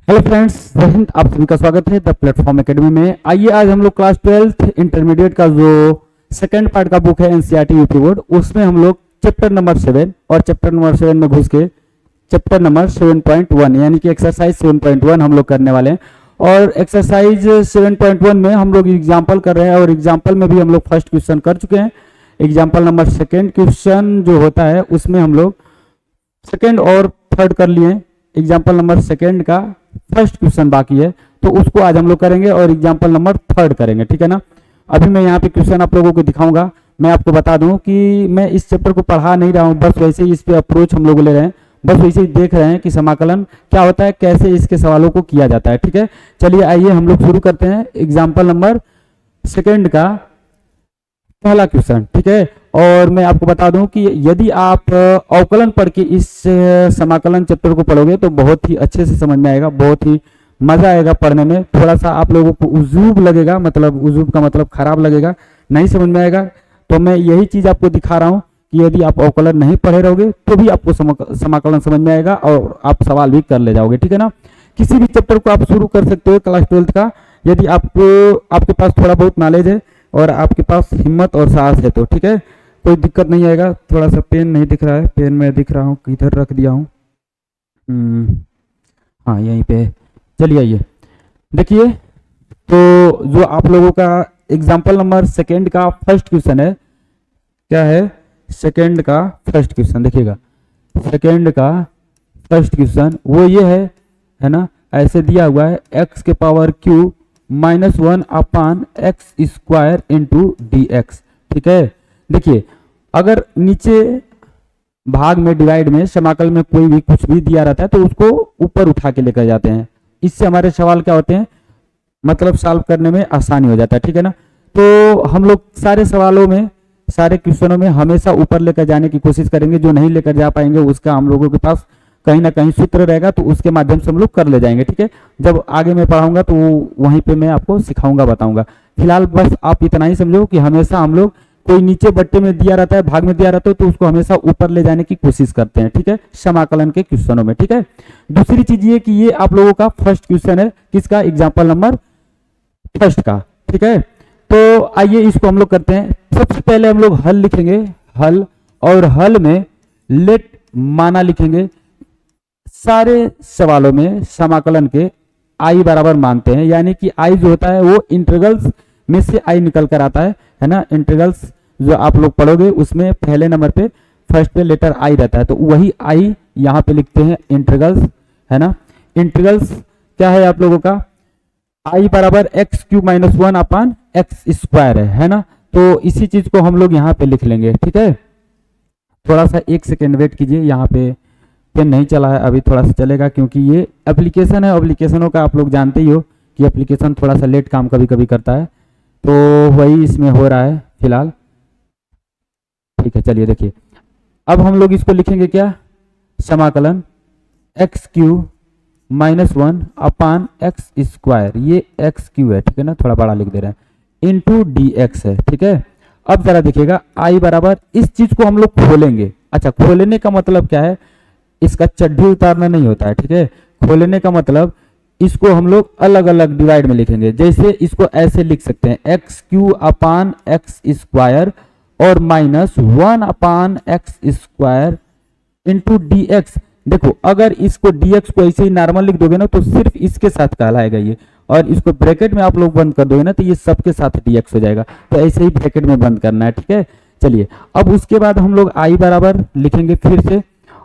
Hello friends, जय हिंद। आप सभी का स्वागत है द प्लेटफॉर्म एकेडमी में। आइए आज हम लोग क्लास 12th इंटरमीडिएट का जो सेकंड पार्ट का बुक है एनसीईआरटी यूपी बोर्ड, उसमें हम लोग चैप्टर नंबर 7 और चैप्टर नंबर 7 में घुस के चैप्टर नंबर 7.1 यानी कि एक्सरसाइज 7.1 हम लोग करने वाले हैं। और एक्सरसाइज 7.1 में हम लोग एग्जाम्पल कर रहे हैं और एग्जाम्पल में भी हम लोग फर्स्ट क्वेश्चन कर चुके हैं। एग्जाम्पल नंबर सेकेंड क्वेश्चन जो होता है उसमें हम लोग सेकेंड और थर्ड कर लिए। एग्जाम्पल नंबर सेकेंड का फर्स्ट क्वेश्चन बाकी है, तो उसको आज हम लोग करेंगे और एग्जाम्पल नंबर थर्ड करेंगे, ठीक है ना। अभी मैं यहाँ पे क्वेश्चन आप लोगों को दिखाऊंगा। मैं आपको बता दूं कि मैं इस चैप्टर को पढ़ा नहीं रहा हूँ, बस वैसे ही इस पे अप्रोच हम लोग ले रहे हैं, बस वैसे ही देख रहे हैं कि समाकलन क्या होता है, कैसे इसके सवालों को किया जाता है, ठीक है। चलिए आइए हम लोग शुरू करते हैं एग्जाम्पल नंबर सेकेंड का पहला क्वेश्चन, ठीक है। और मैं आपको बता दूं कि यदि आप अवकलन पढ़ के इस समाकलन चैप्टर को पढ़ोगे तो बहुत ही अच्छे से समझ में आएगा, बहुत ही मजा आएगा पढ़ने में। थोड़ा सा आप लोगों को उजूब लगेगा, मतलब उजूब का मतलब खराब लगेगा, नहीं समझ में आएगा। तो मैं यही चीज आपको दिखा रहा हूँ कि यदि आप अवकलन नहीं पढ़े रहोगे तो भी आपको समाकलन समझ में आएगा और आप सवाल भी कर ले जाओगे, ठीक है ना। किसी भी चैप्टर को आप शुरू कर सकते हो क्लास 12th का, यदि आपके पास थोड़ा बहुत नॉलेज है और आपके पास हिम्मत और साहस है तो, ठीक है, कोई दिक्कत नहीं आएगा। थोड़ा सा पेन नहीं दिख रहा है, पेन मैं दिख रहा हूँ किधर रख दिया हूँ, हाँ यहीं पे। चलिए आइए देखिए, तो जो आप लोगों का एग्जाम्पल नंबर सेकेंड का फर्स्ट क्वेश्चन है, क्या है सेकेंड का फर्स्ट क्वेश्चन, देखिएगा सेकेंड का फर्स्ट क्वेश्चन वो ये है ना, ऐसे दिया हुआ है x के power Q -1 upon X square into D X, ठीक है। देखिए अगर नीचे भाग में डिवाइड में समाकल में कोई भी कुछ भी दिया रहता है तो उसको ऊपर उठा के लेकर जाते हैं, इससे हमारे सवाल क्या होते हैं, मतलब सॉल्व करने में आसानी हो जाता है, ठीक है ना। तो हम लोग सारे सवालों में, सारे क्वेश्चनों में हमेशा ऊपर लेकर जाने की कोशिश करेंगे। जो नहीं लेकर जा पाएंगे उसका हम लोगों के पास कहीं ना कहीं सूत्र रहेगा, तो उसके माध्यम से हम लोग कर ले जाएंगे, ठीक है। जब आगे मैं पढ़ाऊंगा तो वहीं पे मैं आपको सिखाऊंगा, बताऊंगा। फिलहाल बस आप इतना ही समझो कि हमेशा हम लोग कोई नीचे बट्टे में दिया रहता है, भाग में दिया रहता है, तो उसको हमेशा ऊपर ले जाने की कोशिश करते हैं, ठीक है, समाकलन के क्वेश्चनों में, ठीक है। दूसरी चीज ये कि ये आप लोगों का फर्स्ट क्वेश्चन है, किसका, एग्जाम्पल नंबर फर्स्ट का, ठीक है। तो आइए इसको हम लोग करते हैं। सबसे पहले हम लोग हल लिखेंगे, हल, और हल में लेट माना लिखेंगे। सारे सवालों में समाकलन के आई बराबर मानते हैं, यानी कि आई जो होता है वो इंटीग्रल्स में से आई निकल कर आता है ना। इंटीग्रल्स जो आप लोग पढ़ोगे उसमें पहले नंबर पे फर्स्ट पे लेटर आई रहता है, तो वही आई यहाँ पे लिखते हैं इंटीग्रल्स, है ना। इंटीग्रल्स क्या है आप लोगों का, आई बराबर x Q -1 upon X square है ना। तो इसी चीज को हम लोग यहाँ पे लिख लेंगे, ठीक है। थोड़ा सा एक सेकेंड वेट कीजिए, यहाँ पे पेन नहीं चला है, अभी थोड़ा सा चलेगा क्योंकि ये एप्लीकेशन है। एप्लीकेशनों का आप लोग जानते ही हो कि एप्लीकेशन थोड़ा सा लेट काम कभी कभी करता है, तो वही इसमें हो रहा है फिलहाल, ठीक है। चलिए देखिए, अब हम लोग इसको लिखेंगे क्या, समाकलन X Q -1 upon X square, ये एक्स क्यू है, ठीक है ना, थोड़ा बड़ा लिख दे रहे हैं, इंटू डी एक्स है, ठीक है। अब जरा देखिएगा आई बराबर, इस चीज को हम लोग खोलेंगे। अच्छा, खोलने का मतलब क्या है, इसका चड्ढी उतारना नहीं होता है, ठीक है। खोलने का मतलब इसको हम लोग अलग अलग डिवाइड में लिखेंगे। जैसे इसको ऐसे लिख सकते हैं X Q upon X square और -1 upon X square into D X. देखो अगर इसको dx को ऐसे ही नॉर्मल लिख दोगे ना तो सिर्फ इसके साथ कहलाएगा ये, और इसको ब्रैकेट में आप लोग बंद कर दोगे ना तो ये सबके साथ dx हो जाएगा, तो ऐसे ही ब्रैकेट में बंद करना है, ठीक है। चलिए अब उसके बाद हम लोग आई बराबर लिखेंगे फिर से,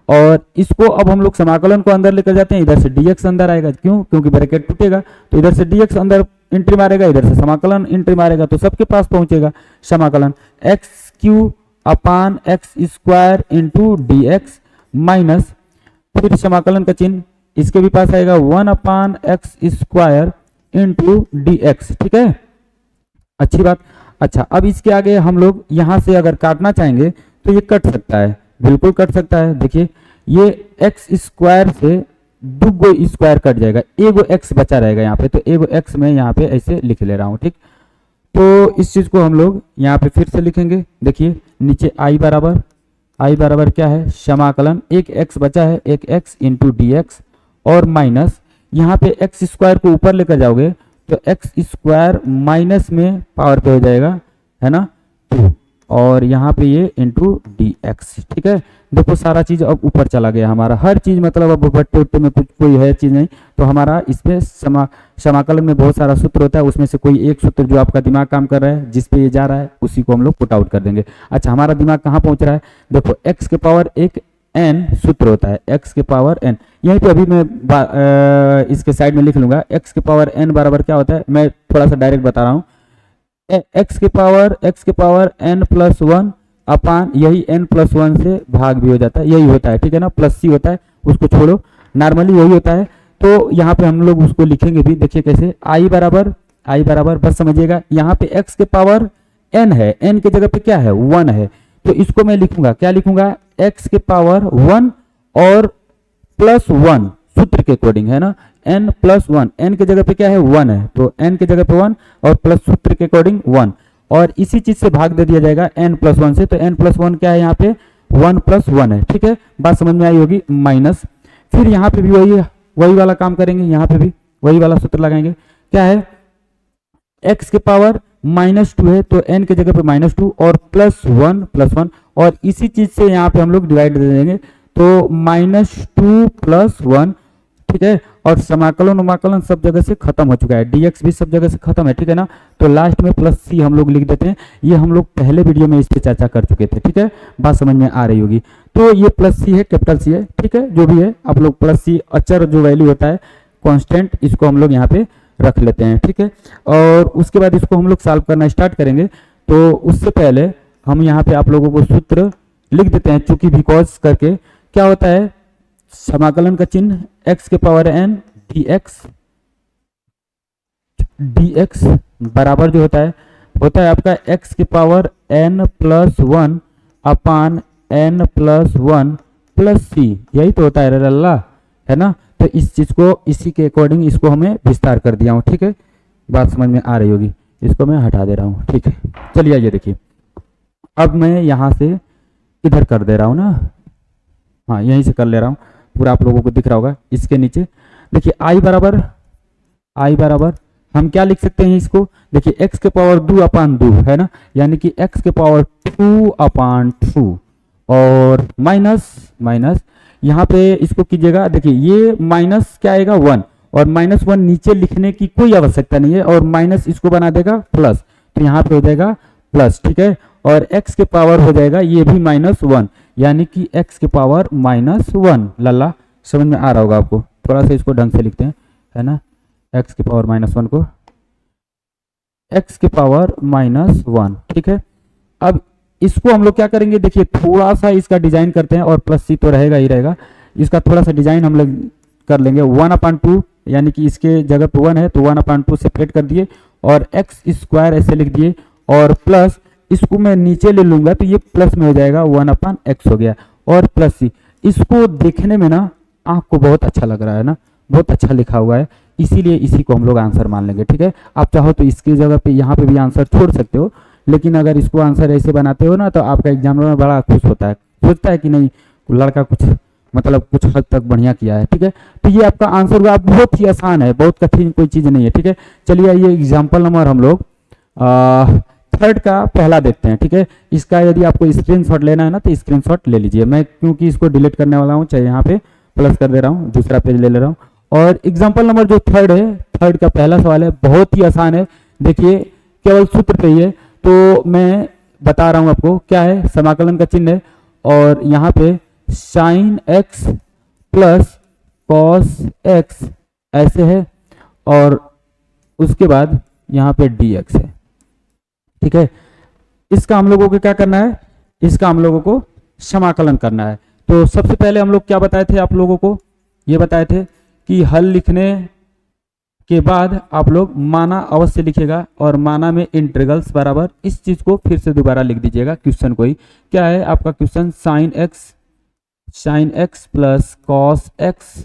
और इसको अब हम लोग समाकलन को अंदर लेकर जाते हैं। इधर से dx अंदर आएगा, क्यों, क्योंकि ब्रैकेट टूटेगा, तो इधर से dx अंदर एंट्री मारेगा, इधर से समाकलन एंट्री मारेगा, तो सबके पास पहुंचेगा समाकलन X Q upon X square into D X minus, फिर समाकलन का चिन्ह इसके भी पास आएगा 1 upon X square into D X, ठीक है, अच्छी बात। अच्छा, अब इसके आगे हम लोग यहां से अगर काटना चाहेंगे तो ये कट सकता है, बिल्कुल कट सकता है। देखिए ये एक्स स्क्वायर से दुगो स्क्वायर कट जाएगा, एगो एक्स बचा रहेगा यहाँ पे, तो एगो एक्स में यहाँ पे ऐसे लिख ले रहा हूँ, ठीक। तो इस चीज को हम लोग यहाँ पे फिर से लिखेंगे। देखिए नीचे आई बराबर क्या है, समाकलन एक एक्स बचा है, एक एक्स इंटू डी एक्स, और माइनस यहाँ पे एक्स स्क्वायर को ऊपर लेकर जाओगे तो एक्स स्क्वायर माइनस में पावर पे हो जाएगा, है ना, 2, और यहाँ पे ये इंटू डी एक्स। ठीक है, देखो सारा चीज अब ऊपर चला गया हमारा, हर चीज मतलब अब बट्टे उट्टे में कुछ कोई है चीज नहीं, तो हमारा इसमें समाकलन में बहुत सारा सूत्र होता है, उसमें से कोई एक सूत्र जो आपका दिमाग काम कर रहा है, जिस पे ये जा रहा है, उसी को हम लोग पुट आउट कर देंगे। अच्छा, हमारा दिमाग कहाँ पहुंच रहा है, देखो एक्स के पावर एक n सूत्र होता है, x के पावर n, यहीं पे अभी मैं इसके साइड में लिख लूंगा, x के पावर n बराबर क्या होता है, मैं थोड़ा सा डायरेक्ट बता रहा हूँ, x के पावर n प्लस 1 अपान यही n प्लस 1 से भाग भी हो जाता है, यही होता है, ठीक है ना, प्लस c होता है, उसको छोड़ो, नॉर्मली यही होता है। तो यहाँ पे हम लोग उसको लिखेंगे भी, देखिए कैसे, i बराबर बस समझिएगा, यहाँ पे x के पावर n है, n के जगह पे क्या है, 1 है, तो इसको मैं लिखूंगा, क्या लिखूंगा, x के पावर 1 और प्लस 1 सूत्र के अकॉर्डिंग, है ना, n प्लस 1, n के जगह पे क्या है, 1 है, तो n के जगह पे 1 और प्लस सूत्र के अकॉर्डिंग 1, और इसी चीज से भाग दे दिया जाएगा n प्लस 1 से, तो n प्लस 1 क्या है, यहाँ पे 1 प्लस 1 है। ठीक है, बात समझ में आई होगी, माइनस, फिर यहाँ पे भी वही वाला काम करेंगे, यहाँ पे भी वही वाला सूत्र लगाएंगे, क्या है, x के पावर -2 है, तो n के जगह पे -2 और प्लस 1 और इसी चीज से यहाँ पे हम लोग डिवाइड दे देंगे, तो -2 प्लस 1, ठीक है, और समाकलन सब जगह से खत्म हो चुका है, dx भी सब जगह से खत्म है, ठीक है ना, तो लास्ट में प्लस c हम लोग लिख देते हैं, ये हम लोग पहले वीडियो में इस पे चर्चा कर चुके थे। ठीक है, बात समझ में आ रही होगी, तो ये प्लस c है, कैपिटल C है, ठीक है, जो भी है आप लोग प्लस c अचर जो वैल्यू होता है कांस्टेंट, इसको हम लोग यहाँ पे रख लेते हैं। ठीक है, और उसके बाद इसको हम लोग सॉल्व करना स्टार्ट करेंगे, तो उससे पहले हम यहाँ पे आप लोगों को सूत्र लिख देते हैं, चूंकि बिकॉज करके क्या होता है, समाकलन का चिन्ह x के पावर n dx बराबर जो होता है आपका x के पावर n प्लस 1 अपान n प्लस 1 प्लस c, यही तो होता है लल्ला, है ना, तो इस चीज को इसी के अकॉर्डिंग इसको हमें विस्तार कर दिया हूँ। ठीक है, बात समझ में आ रही होगी, इसको मैं हटा दे रहा हूँ। ठीक है, चलिए ये देखिए, अब मैं यहाँ से इधर कर दे रहा हूँ ना, हाँ यहीं से कर ले रहा हूँ, पूरा आप लोगों को दिख रहा होगा, इसके नीचे देखिए i बराबर हम क्या लिख सकते हैं इसको, देखिए x के पावर 2 अपान 2 है ना, यानी कि x के पावर 2 अपान 2 और माइनस यहाँ पे इसको कीजिएगा, देखिए ये माइनस क्या आएगा 1 और -1 नीचे लिखने की कोई आवश्यकता नहीं है, और माइनस इसको बना देगा प्लस, तो यहाँ पे हो जाएगा प्लस। ठीक है, और x के पावर हो जाएगा ये भी -1, यानी कि x के पावर -1, लल्ला समझ में आ रहा होगा आपको, थोड़ा सा इसको ढंग से लिखते हैं, है ना, x के पावर -1 को x के पावर -1। ठीक है, अब इसको हम लोग क्या करेंगे, देखिए थोड़ा सा इसका डिजाइन करते हैं, और प्लस c तो रहेगा ही रहेगा, इसका थोड़ा सा डिजाइन हम लोग कर लेंगे, 1/2 यानी कि इसके जगह पे 1 है तो 1/2 सेपरेट कर दिए, और x स्क्वायर ऐसे लिख दिए, और प्लस इसको मैं नीचे ले लूंगा तो ये प्लस में हो जाएगा, 1/x हो गया, और प्लस c, इसको देखने में ना आंख को बहुत अच्छा लग रहा है ना, बहुत अच्छा लिखा हुआ है, इसीलिए इसी को हम लोग आंसर मान लेंगे। ठीक है, आप चाहो तो इसकी जगह पे यहाँ पे भी आंसर छोड़ सकते हो, लेकिन अगर इसको आंसर ऐसे बनाते हो ना तो आपका एग्जामिनर बड़ा खुश होता है, सोचता है कि नहीं लड़का कुछ मतलब कुछ हद तक बढ़िया किया है। ठीक है, तो ये आपका आंसर हुआ, बहुत ही आसान है, बहुत कठिन कोई चीज़ नहीं है। ठीक है, चलिए ये एग्जाम्पल नंबर हम लोग 3rd का पहला देखते हैं। ठीक है, इसका यदि आपको स्क्रीनशॉट लेना है ना तो स्क्रीनशॉट ले लीजिए, मैं क्योंकि इसको डिलीट करने वाला हूँ, चाहे यहाँ पे प्लस कर दे रहा हूँ, दूसरा पेज ले रहा हूँ, और एग्जाम्पल नंबर जो 3rd है, 3rd का पहला सवाल है, बहुत ही आसान है, देखिए केवल सूत्र पे ही है, तो मैं बता रहा हूँ आपको क्या है, समाकलन का चिन्ह है, और यहाँ पे sine x plus cos x ऐसे है, और उसके बाद यहाँ पे dx है। ठीक है, इसका हम लोगों को क्या करना है, इसका हम लोगों को समाकलन करना है। तो सबसे पहले हम लोग क्या बताए थे, आप लोगों को ये बताए थे कि हल लिखने के बाद आप लोग माना अवश्य लिखिएगा, और माना में इंटीग्रल्स बराबर, इस चीज को फिर से दोबारा लिख दीजिएगा, क्वेश्चन को ही क्या है आपका question, sine x plus cos x,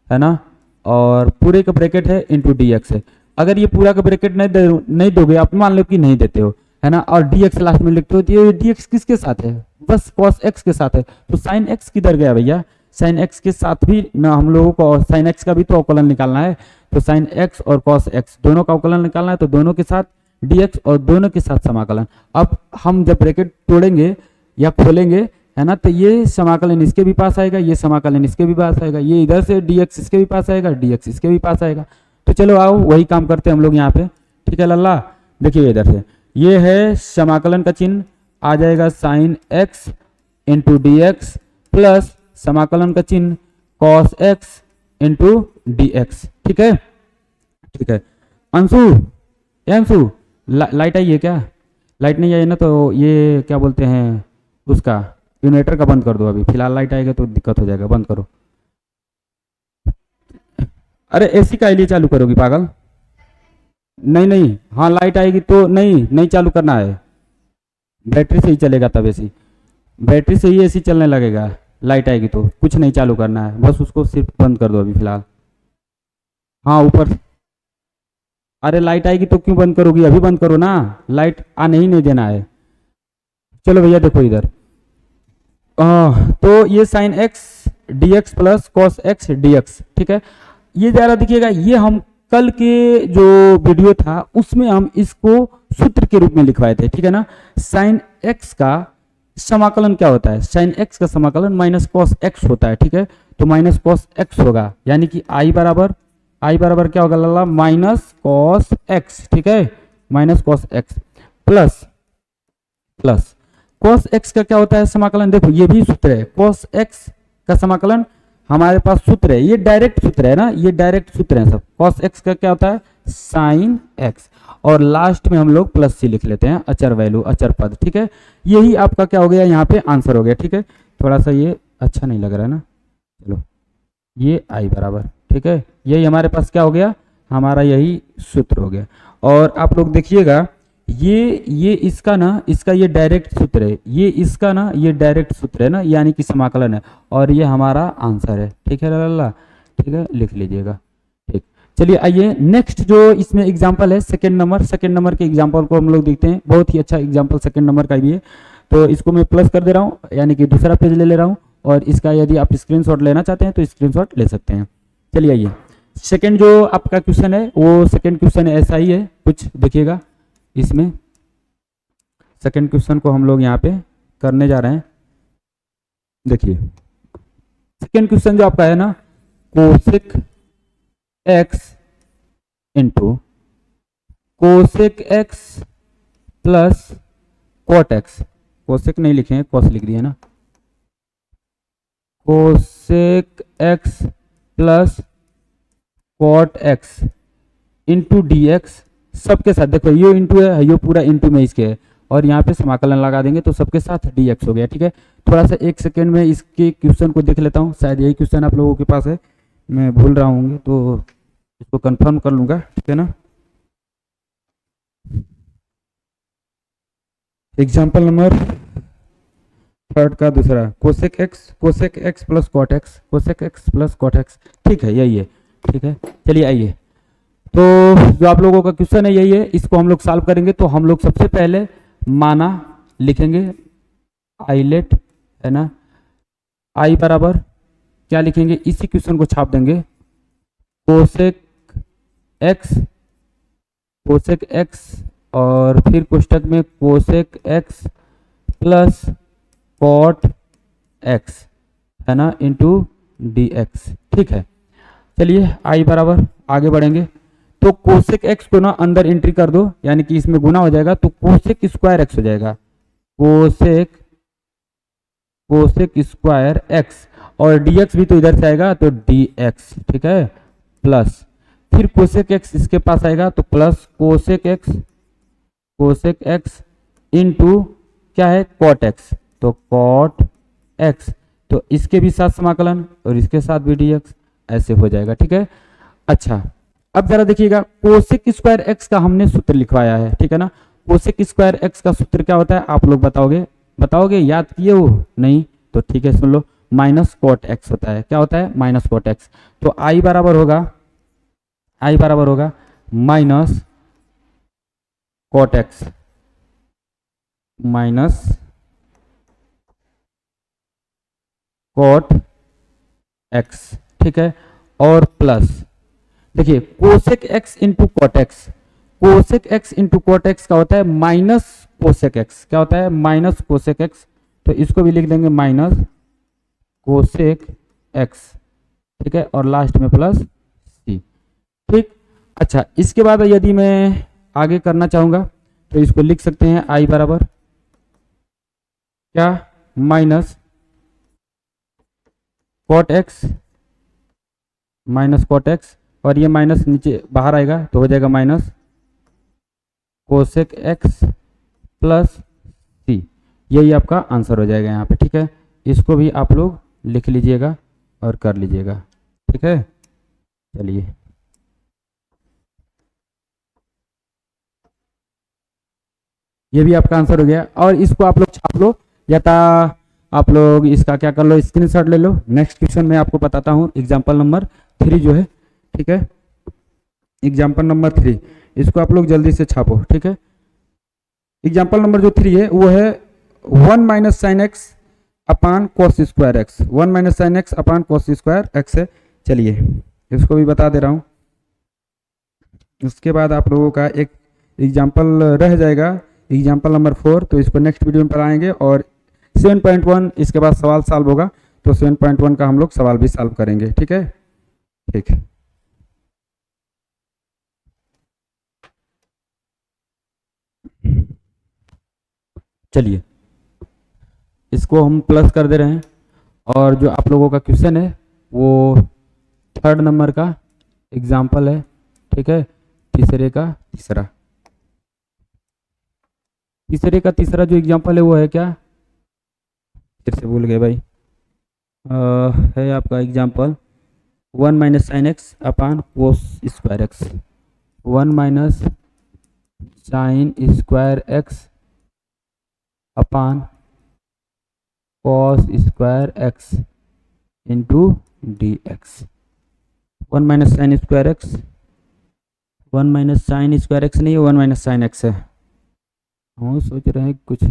है ना, और पूरे का ब्रैकेट है इंटू dx है। अगर ये पूरा का ब्रैकेट नहीं दोगे आप, मान लो कि नहीं देते हो, है ना, और dx लास्ट में लिखते हो, तो ये dx किसके साथ है, बस cos x के साथ है, तो sin x किधर गया भैया, साइन एक्स के साथ भी ना हम लोगों को साइन एक्स का भी तो अवकलन निकालना है, तो साइन एक्स और कॉस एक्स दोनों का अवकलन निकालना है, तो दोनों के साथ dx और दोनों के साथ समाकलन। अब हम जब ब्रैकेट तोड़ेंगे या खोलेंगे, है ना, तो ये समाकलन इसके भी पास आएगा, ये समाकलन इसके भी पास आएगा, ये इधर से dx इसके भी पास आएगा, dx इसके भी पास आएगा। तो चलो आओ वही काम करते हैं हम लोग यहाँ पे, ठीक है लल्ला। देखिए इधर से ये है समाकलन का चिन्ह, आ जाएगा sine x into D x plus समाकलन का चिन्ह cos x into D X. ठीक है, ठीक है। अंशु, अंशु लाइट आई है क्या? लाइट नहीं आई ना तो ये क्या बोलते हैं उसका यूनाइटर का बंद कर दो, अभी फिलहाल लाइट आएगा तो दिक्कत हो जाएगा, बंद करो। अरे एसी का लिए चालू करोगी पागल? नहीं नहीं, हाँ लाइट आएगी तो नहीं चालू करना है, बैटरी से ही चलेगा तब एसी, बैटरी से ही एसी चलने लगेगा, लाइट आएगी तो कुछ नहीं चालू करना है, बस उसको सिर्फ बंद कर दो अभी फिलहाल। हाँ ऊपर, अरे लाइट आएगी तो क्यों बंद करोगी, अभी बंद करो ना, लाइट आने ही नहीं देना है। चलो भैया देखो इधर, तो ये sine x D x plus cos x D X, ठीक है। ये जरा देखिएगा, ये हम कल के जो वीडियो था उसमें हम इसको सूत्र के रूप में लिखवाए थे, ठीक है ना। साइन एक्स का समाकलन क्या होता है, साइन एक्स का समाकलन माइनस कॉस एक्स होता है, ठीक है। तो माइनस कॉस एक्स होगा, यानी कि आई बराबर क्या होगा लाला, माइनस कॉस एक्स, ठीक है, minus cos x plus cos x का क्या होता है समाकलन, देखो ये भी सूत्र है, कॉस एक्स का समाकलन हमारे पास सूत्र है, ये डायरेक्ट सूत्र है ना, ये डायरेक्ट सूत्र है सब। कॉस एक्स का क्या होता है साइन एक्स, और लास्ट में हम लोग प्लस सी लिख लेते हैं, अचर वैल्यू अचर पद, ठीक है। यही आपका क्या हो गया यहाँ पे आंसर हो गया, ठीक है। थोड़ा सा ये अच्छा नहीं लग रहा है ना, चलो ये आई बराबर, ठीक है, यही हमारे पास क्या हो गया, हमारा यही सूत्र हो गया। और आप लोग देखिएगा ये इसका ना, इसका ये डायरेक्ट सूत्र है, ये इसका ना ये डायरेक्ट सूत्र है ना, यानी कि समाकलन है, और ये हमारा आंसर है, ठीक है लाला, ठीक है, लिख लीजिएगा, ठीक। चलिए आइए नेक्स्ट जो इसमें एग्जांपल है सेकंड नंबर के एग्जांपल को हम लोग देखते हैं, बहुत ही अच्छा एग्जांपल सेकंड नंबर का भी है। तो इसको मैं प्लस कर दे रहा हूँ, यानी कि दूसरा पेज ले रहा हूँ, और इसका यदि आप स्क्रीनशॉट लेना चाहते हैं तो स्क्रीनशॉट ले सकते हैं। चलिए आइए, सेकेंड जो आपका क्वेश्चन है वो सेकेंड क्वेश्चन ऐसा ही है कुछ, देखिएगा इसमें सेकेंड क्वेश्चन को हम लोग यहाँ पे करने जा रहे हैं। देखिए सेकेंड क्वेश्चन जो आपका है ना, cosec x into cosec x plus cot x, cosec नहीं लिखे हैं कॉस लिख दिए ना, cosec x plus cot x into D x, सबके साथ देखो ये इंटू है, ये पूरा इंटू में इसके है, और यहाँ पे समाकलन लगा देंगे तो सबके साथ dx हो गया, ठीक है। थोड़ा सा एक सेकेंड में इसके क्वेश्चन को देख लेता हूँ, शायद यही क्वेश्चन आप लोगों के पास है, मैं भूल रहा हूँ तो इसको कंफर्म कर लूँगा, ठीक है ना। एग्जाम्पल नंबर थर्ड का दूसरा, cosec x plus cot x, cosec x plus cot x, ठीक है यही है, ठीक है। चलिए आइए, तो जो आप लोगों का क्वेश्चन है यही है, इसको हम लोग सॉल्व करेंगे। तो हम लोग सबसे पहले माना लिखेंगे, आइलेट है ना, आई बराबर क्या लिखेंगे, इसी क्वेश्चन को छाप देंगे, कोसेक एक्स और फिर कोष्टक में cosec x plus cot x है ना इंटू डी एक्स, ठीक है। चलिए आई बराबर आगे बढ़ेंगे, तो कोसेक एक्स को ना अंदर एंट्री कर दो, यानी कि इसमें गुना हो जाएगा, तो कोसेक स्क्वायर एक्स हो जाएगा, कोसेक स्क्वायर एक्स, और dx भी तो इधर से आएगा तो dx, ठीक है, प्लस फिर कोसेक एक्स इसके पास आएगा तो प्लस कोसेक एक्स इंटू क्या है कॉट एक्स, तो कॉट एक्स, तो इसके भी साथ समाकलन और इसके साथ भी dx, ऐसे हो जाएगा, ठीक है। अच्छा अब जरा देखिएगा, कोसेक स्क्वायर एक्स का हमने सूत्र लिखवाया है, ठीक है ना। कोसेक स्क्वायर एक्स का सूत्र क्या होता है आप लोग बताओगे याद किए हो नहीं, तो ठीक है सुन लो, माइनस कॉट एक्स होता है, क्या होता है माइनस कॉट एक्स, तो आई बराबर होगा minus cot x minus cot x, ठीक है, और प्लस देखिए cosec x into cot x, cosec x into cot x का होता है माइनस कोसेक एक्स, क्या होता है माइनस कोसेक एक्स, तो इसको भी लिख देंगे माइनस कोसेक एक्स, ठीक है, और लास्ट में प्लस सी, ठीक। अच्छा इसके बाद यदि मैं आगे करना चाहूंगा तो इसको लिख सकते हैं आई बराबर क्या minus cot x, minus cot x, और ये माइनस नीचे बाहर आएगा तो हो जाएगा minus cosec x plus c, यही आपका आंसर हो जाएगा यहाँ पे, ठीक है। इसको भी आप लोग लिख लीजिएगा और कर लीजिएगा, ठीक है। चलिए ये भी आपका आंसर हो गया, और इसको आप लोग छाप लो या ता आप लोग इसका क्या कर लो स्क्रीनशॉट ले लो। नेक्स्ट क्वेश्चन में आपको बताता हूँ एग्जाम्पल नंबर 3 जो है, ठीक है, एग्जाम्पल नंबर 3 इसको आप लोग जल्दी से छापो, ठीक है। एग्जाम्पल नंबर जो 3 है वो है 1 minus sine X upon cos square X, 1 minus sine X upon cos square x है। चलिए इसको भी बता दे रहा हूँ। उसके बाद आप लोगों का एक एग्जाम्पल रह जाएगा एग्जाम्पल नंबर 4, तो इसको नेक्स्ट वीडियो में पढ़ाएंगे, और 7.1 इसके बाद सवाल सॉल्व होगा, तो 7.1 का हम लोग सवाल भी सॉल्व करेंगे, ठीक है, ठीक है। चलिए इसको हम प्लस कर दे रहे हैं, और जो आप लोगों का क्वेश्चन है वो 3rd नंबर का एग्जाम्पल है, ठीक है, तीसरे का तीसरा जो एग्जाम्पल है वो है क्या, फिर से भूल गए भाई, है आपका example 1 minus sine X upon cos square X, 1 minus sine square X upon cos square X into D X, 1 minus sine square X, 1 minus sine square X नहीं है, 1 माइनस साइन एक्स है, हम सोच रहे हैं कुछ,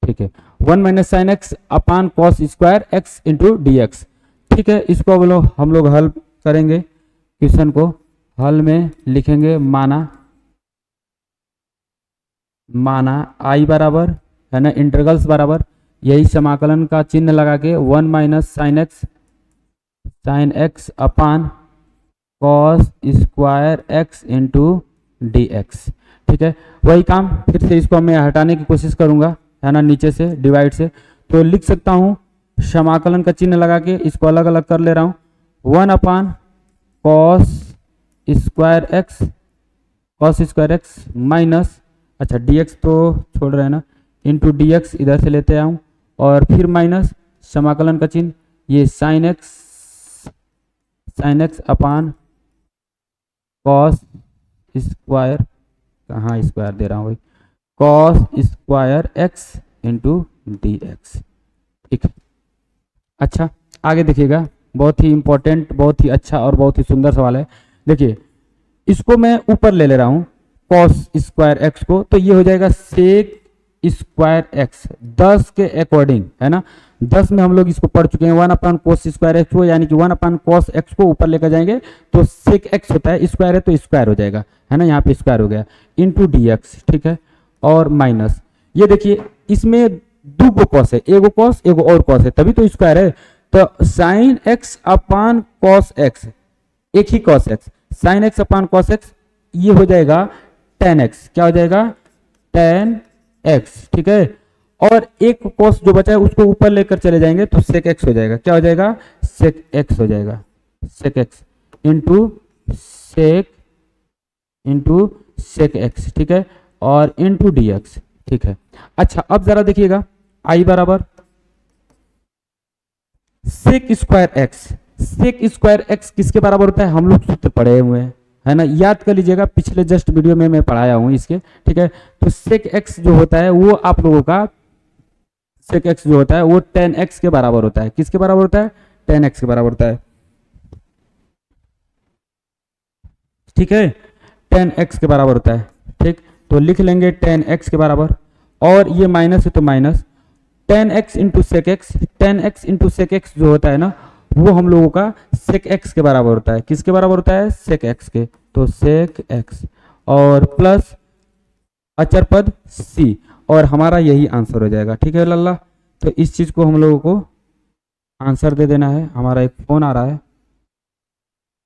ठीक है, 1 minus sine X upon cos square X into D X, ठीक है। इसको हम लोग हल करेंगे, क्वेश्चन को हल में लिखेंगे माना आई बराबर है ना इंटरवल्स बराबर, यही समाकलन का चिन्ह लगा के 1 minus sine X upon cos square X into D X, ठीक है। वही काम फिर से इसको मैं हटाने की कोशिश करूंगा, है ना, नीचे से डिवाइड से, तो लिख सकता हूँ समाकलन का चिन्ह लगा के इसको अलग अलग कर ले रहा हूँ, 1 अपान कॉस स्क्वायर एक्स माइनस, अच्छा dx तो छोड़ रहे हैं ना, इंटू dx इधर से लेते आऊँ, और फिर माइनस समाकलन का चिन्ह, ये sign X upon cos square, कहाँ स्क्वायर दे रहा हूँ भाई, cos square X into D X, ठीक है। अच्छा आगे देखिएगा, बहुत ही इंपॉर्टेंट, बहुत ही अच्छा और बहुत ही सुंदर सवाल है। देखिए इसको मैं ऊपर ले रहा हूँ कॉस स्क्वायर एक्स को, तो ये हो जाएगा सेक स्क्वायर एक्स 10 के अकॉर्डिंग, है ना, 10 में हम लोग इसको पढ़ चुके हैं, 1 अपान कोस स्क्वायर एक्स को, यानी कि 1 अपान कॉस एक्स को ऊपर लेकर जाएंगे तो सेक एक्स होता है, स्क्वायर है तो स्क्वायर हो जाएगा, है ना, यहाँ पे स्क्वायर हो गया, इंटू डी एक्स, ठीक है, और माइनस ये देखिए इसमें दो कॉस है, एगो कॉस एगो और कॉस है, तभी तो स्क्वायर है, तो sine X upon cos X, एक ही cos X, sine X upon cos X, ये हो जाएगा tan x, क्या हो जाएगा tan x, ठीक है, और एक कॉस जो बचा है उसको ऊपर लेकर चले जाएंगे तो sec x हो जाएगा, क्या हो जाएगा sec x हो जाएगा, sec x into sec x, ठीक है, और इंटू dx, ठीक है। अच्छा अब जरा देखिएगा i बराबर sec स्क्वायर एक्स किसके बराबर होता है, हम लोग सूत्र पढ़े हुए हैं, है ना, याद कर लीजिएगा, पिछले जस्ट वीडियो में मैं पढ़ाया हूं इसके, ठीक है। तो सेक एक्स जो होता है वो आप लोगों का सेक एक्स जो होता है वो tan x के बराबर होता है, किसके बराबर होता है, tan x के बराबर होता है, ठीक है, tan x के बराबर होता है, ठीक, तो लिख लेंगे tan x के बराबर, और ये माइनस है तो minus, 10x into sec x, 10x into sec x जो होता है ना, वो हम लोगों का सेक एक्स के बराबर होता है। किसके बराबर होता है? सेक एक्स के। तो सेक एक्स और प्लस अचर पद c, और हमारा यही आंसर हो जाएगा। ठीक है लल्ला, तो इस चीज को हम लोगों को आंसर दे देना है। हमारा एक फोन आ रहा है,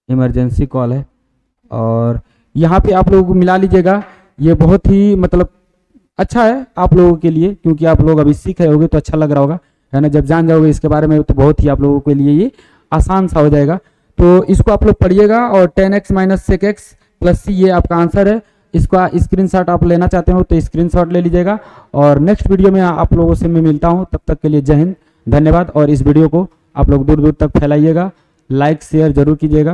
इमरजेंसी कॉल है, और यहाँ पे आप लोगों को मिला लीजिएगा। ये बहुत ही मतलब अच्छा है आप लोगों के लिए, क्योंकि आप लोग अभी सीख रहे होगे तो अच्छा लग रहा होगा, है ना। जब जान जाओगे इसके बारे में तो बहुत ही आप लोगों के लिए ये आसान सा हो जाएगा। तो इसको आप लोग पढ़िएगा, और 10x minus sec X plus C ये आपका आंसर है। इसका स्क्रीनशॉट आप लेना चाहते हो तो स्क्रीनशॉट ले लीजिएगा, और नेक्स्ट वीडियो में आप लोगों से मैं मिलता हूँ। तब तक के लिए जय हिंद, धन्यवाद। और इस वीडियो को आप लोग दूर दूर तक फैलाइएगा, लाइक शेयर जरूर कीजिएगा।